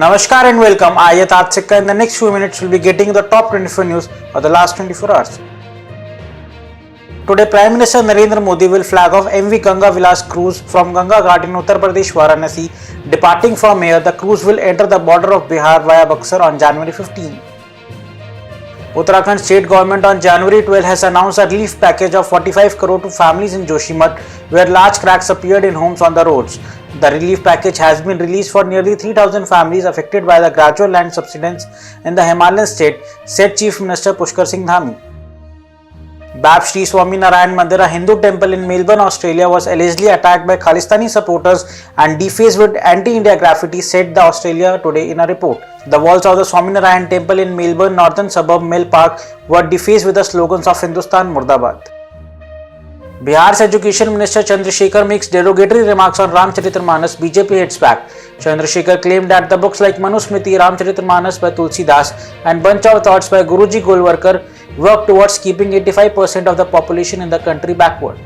Namaskar and welcome. I am Sikka. In the next few minutes, we'll be getting the top 24 news of the last 24 hours. Today, Prime Minister Narendra Modi will flag off MV Ganga Vilas cruise from Ganga Ghat in Uttar Pradesh, Varanasi. Departing from here, the cruise will enter the border of Bihar via Buxar on January 15. Uttarakhand state government on January 12 has announced a relief package of 45 crore to families in Joshimath, where large cracks appeared in homes on the roads. The relief package has been released for nearly 3,000 families affected by the gradual land subsidence in the Himalayan state, said Chief Minister Pushkar Singh Dhami. Bab Shri Swami Narayan Mandir, a Hindu temple in Melbourne, Australia, was allegedly attacked by Khalistani supporters and defaced with anti-India graffiti, said the Australia Today in a report. The walls of the Swami Narayan temple in Melbourne northern suburb Mill Park were defaced with the slogans of Hindustan Murdabad. Bihar's Education Minister Chandrasekhar makes derogatory remarks on Ramcharitramanas. BJP hits back. Chandrasekhar claimed that the books like Manusmriti, Ramcharitramanas by Tulsidas and Bunch of Thoughts by Guruji Golwalkar work towards keeping 85% of the population in the country backward.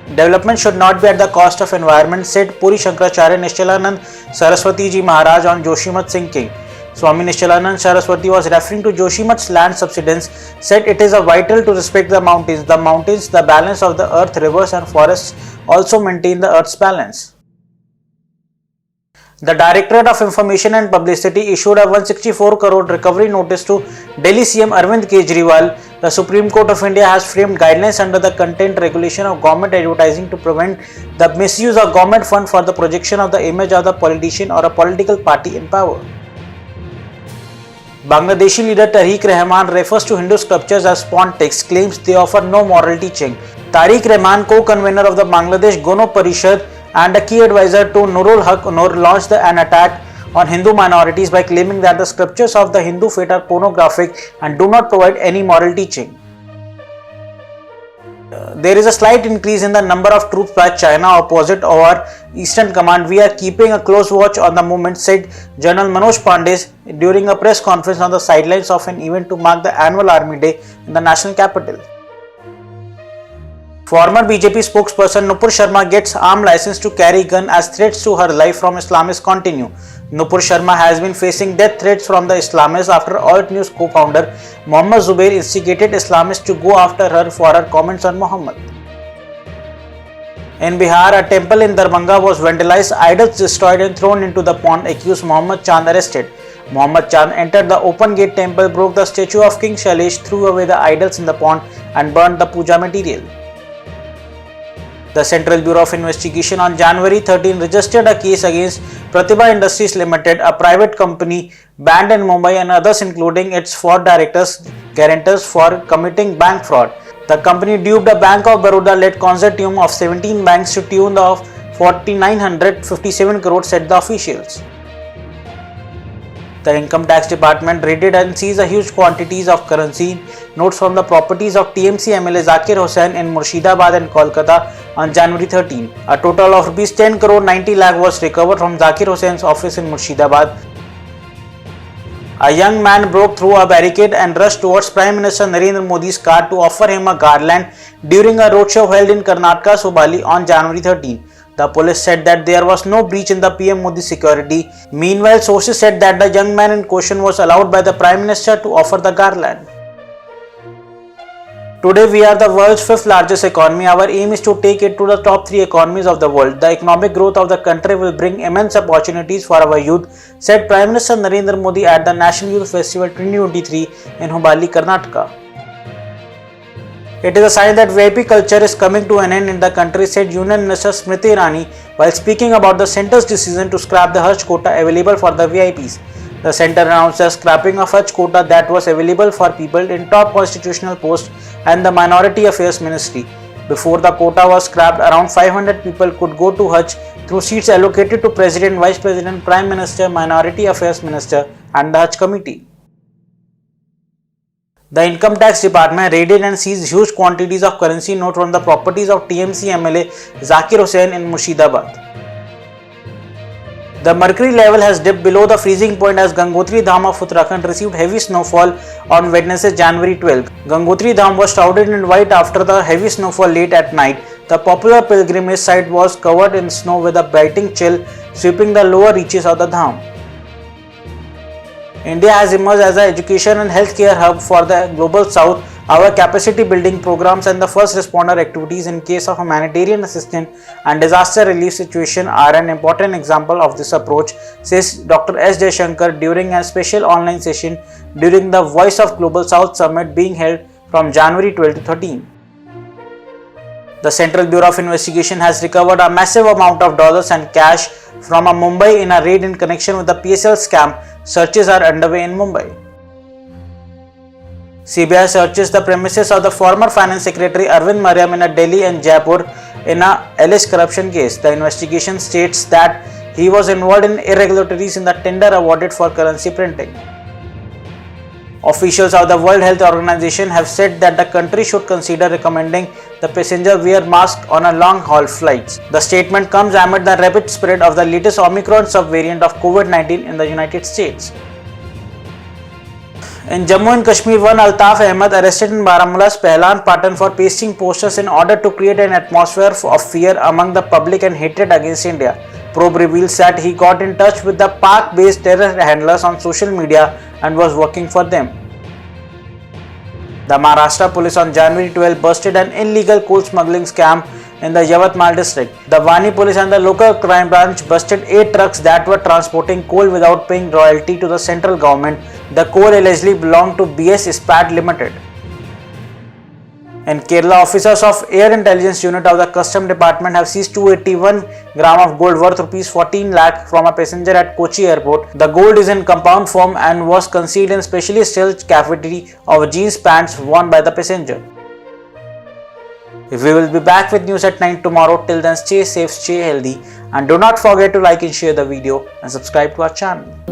Development should not be at the cost of environment, said Puri Shankaracharya Nishchalanand Saraswati Ji Maharaj on Joshimath Singh King. Swami Nishchalanand Saraswati was referring to Joshimath's land subsidence, said it is vital to respect the mountains. The mountains, the balance of the earth, rivers and forests also maintain the earth's balance. The Directorate of Information and Publicity issued a 164 crore recovery notice to Delhi CM Arvind Kejriwal. The Supreme Court of India has framed guidelines under the content regulation of government advertising to prevent the misuse of government fund for the projection of the image of the politician or a political party in power. Bangladeshi leader Tariq Rahman refers to Hindu sculptures as pontics, claims they offer no moral teaching. Tariq Rahman, co-convener of the Bangladesh Gono Parishad and a key advisor to Nurul Haq Nur, launched an attack on Hindu minorities by claiming that the sculptures of the Hindu faith are pornographic and do not provide any moral teaching. There is a slight increase in the number of troops by China opposite our Eastern Command. We are keeping a close watch on the movement, said General Manoj Pandey during a press conference on the sidelines of an event to mark the annual Army Day in the national capital. Former BJP spokesperson Nupur Sharma gets armed license to carry gun as threats to her life from Islamists continue. Nupur Sharma has been facing death threats from the Islamists after Alt News co-founder Mohammad Zubair instigated Islamists to go after her for her comments on Muhammad. In Bihar, a temple in Darbhanga was vandalized, idols destroyed and thrown into the pond, accused Mohammad Chand arrested. Mohammad Chand entered the open gate temple, broke the statue of King Shailesh, threw away the idols in the pond and burned the puja material. The Central Bureau of Investigation on January 13 registered a case against Pratibha Industries Limited, a private company banned in Mumbai, and others including its 4 directors, guarantors for committing bank fraud. The company duped a Bank of Baroda-led consortium of 17 banks to tune of 4,957 crores, said the officials. The Income Tax Department raided and seized a huge quantities of currency notes from the properties of TMC MLA Zakir Hussain in Murshidabad and Kolkata on January 13. A total of Rs 10 crore 90 lakh was recovered from Zakir Hussain's office in Murshidabad. A young man broke through a barricade and rushed towards Prime Minister Narendra Modi's car to offer him a garland during a roadshow held in Karnataka, Subali on January 13. The police said that there was no breach in the PM Modi's security. Meanwhile, sources said that the young man in question was allowed by the Prime Minister to offer the garland. Today, we are the world's 5th largest economy. Our aim is to take it to the top 3 economies of the world. The economic growth of the country will bring immense opportunities for our youth, said Prime Minister Narendra Modi at the National Youth Festival 2023 in Hubballi, Karnataka. It is a sign that VIP culture is coming to an end in the country, said Union Minister Smriti Irani while speaking about the centre's decision to scrap the Hajj quota available for the VIPs. The centre announced the scrapping of Hajj quota that was available for people in top constitutional posts and the Minority Affairs Ministry. Before the quota was scrapped, around 500 people could go to Hajj through seats allocated to President, Vice President, Prime Minister, Minority Affairs Minister and the Hajj Committee. The Income Tax Department raided and seized huge quantities of currency notes from the properties of TMC MLA Zakir Hussain in Murshidabad. The mercury level has dipped below the freezing point as Gangotri Dham of Uttarakhand received heavy snowfall on Wednesday, January 12. Gangotri Dham was shrouded in white after the heavy snowfall late at night. The popular pilgrimage site was covered in snow with a biting chill, sweeping the lower reaches of the Dham. India has emerged as an education and healthcare hub for the global south. Our capacity building programs and the first responder activities in case of humanitarian assistance and disaster relief situation are an important example of this approach, says Dr. S. Jaishankar during a special online session during the Voice of Global South Summit being held from January 12 to 13. The Central Bureau of Investigation has recovered a massive amount of dollars and cash from Mumbai in a raid in connection with the PSL scam. Searches are underway in Mumbai. CBI searches the premises of the former Finance Secretary Arvind Mariam in Delhi and Jaipur in a alleged corruption case. The investigation states that he was involved in irregularities in the tender awarded for currency printing. Officials of the World Health Organization have said that the country should consider recommending the passenger wear mask on a long-haul flights. The statement comes amid the rapid spread of the latest Omicron subvariant of COVID-19 in the United States. In Jammu and Kashmir, one Altaf Ahmed arrested in Baramulla's Pehlan Patan for pasting posters in order to create an atmosphere of fear among the public and hatred against India. Probe reveals that he got in touch with the Pak-based terror handlers on social media and was working for them. The Maharashtra police on January 12 busted an illegal coal smuggling scam in the Yavatmal district. The Vani police and the local crime branch busted 8 trucks that were transporting coal without paying royalty to the central government. The coal allegedly belonged to BS Ispat Limited. In Kerala, officers of Air Intelligence Unit of the Custom Department have seized 281 gram of gold worth Rs 14 lakh from a passenger at Kochi Airport. The gold is in compound form and was concealed in specially sealed cavity of jeans pants worn by the passenger. We will be back with news at 9 tomorrow. Till then, stay safe, stay healthy, and do not forget to like and share the video and subscribe to our channel.